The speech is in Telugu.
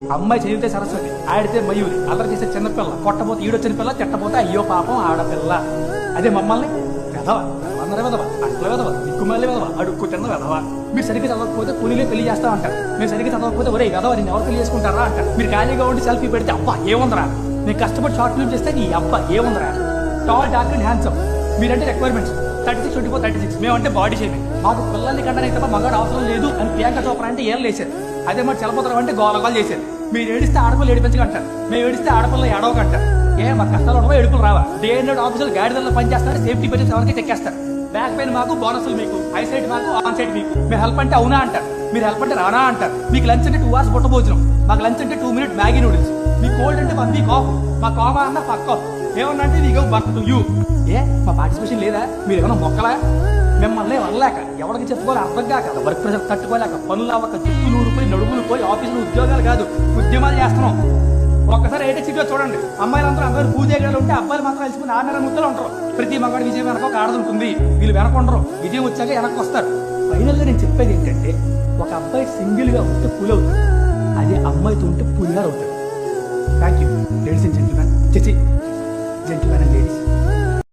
అమ్మాయి చదివితే సరస్వతి, ఆడితే మయూరి, అల్లరి చేసే చిన్నపిల్ల, కొట్టబోతే ఈడొచ్చిన పిల్ల, తిట్టబోతే అయ్యో పాపం ఆడపిల్ల. అదే మమ్మల్ని వెధవ, అందరి వెధవ, అట్ల వెధవ, దిక్కుమల్లి వెధవ, అడుక్కు తిన్న వెధవ. మీరు సరిగ్గా చదవకపోతే పులిలే పెళ్లి చేస్తామంటారు. మీరు సరిగ్గా చదవకపోతే ఒరే వెధవ నేను ఎవరు పెళ్లి చేసుకుంటారా అంటారు. మీరు ఖాళీగా ఉండి సెల్ఫీ పెడితే అబ్బా ఏముందరా, నేను కష్టపడి షార్ట్ ఫిల్మ్ చేస్తే నీ అబ్బా ఏముందరా. టాల్, డార్క్ అండ్ హ్యాండ్సమ్, మీరంటే రిక్వైర్మెంట్స్ 36, 24, 36. మేమంటే బాడీ షేపింగ్. మాకు పిల్లల్ని కన్నా తప్ప మగాడు అవసరం లేదు అని ప్రియాంక చోప్రా అంటే ఏం లేచారు. అదే మరి చలపోతారు అంటే గోలగోలు చేశారు. మీరు ఏడిస్తే ఆడపిల్ల ఏడిపించకంటారు, మేము ఏడిస్తే ఆడపిల్ల ఏడవకంటారు. మా కష్టాలు ఉండవో ఎడుకులు రావా? డే అండ్ నైట్ ఆఫీసులు గాడిదల్లో పనిచేస్తారు, సేఫ్టీ బెడ్స్ ఎవరికి చెక్కేస్తారు. బ్యాక్ పెయిన్ మాకు, బోనస్లు మీకు, ఐసైట్ మాకు, ఆన్ సైట్ మీకు. మేము హెల్ప్ అంటే అవునా అంటారు, మీరు హెల్ప్ అంటే రానా అంటారు. మీకు లంచ్ అంటే 2 hours పుట్ట భోజనం, మాకు లంచ్ అంటే 2 minute మ్యాగీ నూడిల్స్. మీ కోల్డ్ అంటే 1 week ఆఫ్, మా కోమా అన్న పక్క ఆఫ్. ఏమన్నా అంటే నీకు వర్క్ టు యూ. మా పార్టిసిపేషన్ లేదా? మీరు ఏమన్నా మొక్కలా? మిమ్మల్ని వదలలేక, ఎవరికి చెప్పుకోవాలి అర్థం కాక, వర్క్ ప్రెషర్ తట్టుకోలేక, పనులు అవ్వక, జుట్టులు ఊడిపోయి నడుములు పోయి ఆఫీసులో ఉద్యోగాలు కాదు ఉద్యమాలు చేస్తున్నాం. ఒక్కసారి ఏటే సిటీలో చూడండి, అమ్మాయిలందరూ అందరూ పూజలు ఉంటే అబ్బాయిలు మాత్రం కలిసిపోయి 6 ముద్దలు ఉంటారు. ప్రతి మగాడి విజయం వెనక ఒక ఆడది ఉంటుంది. వీళ్ళు వెనకుండరు, విజయం వచ్చాక వెనక్కి వస్తారు. ఫైనల్గా నేను చెప్పేది ఏంటంటే, ఒక అబ్బాయి సింగిల్ గా ఉంటే పులి అవుతుంది, అదే అమ్మాయితో ఉంటే పులిగారు అవుతాడు. Thank you ladies and gentlemen, gentlemen and ladies.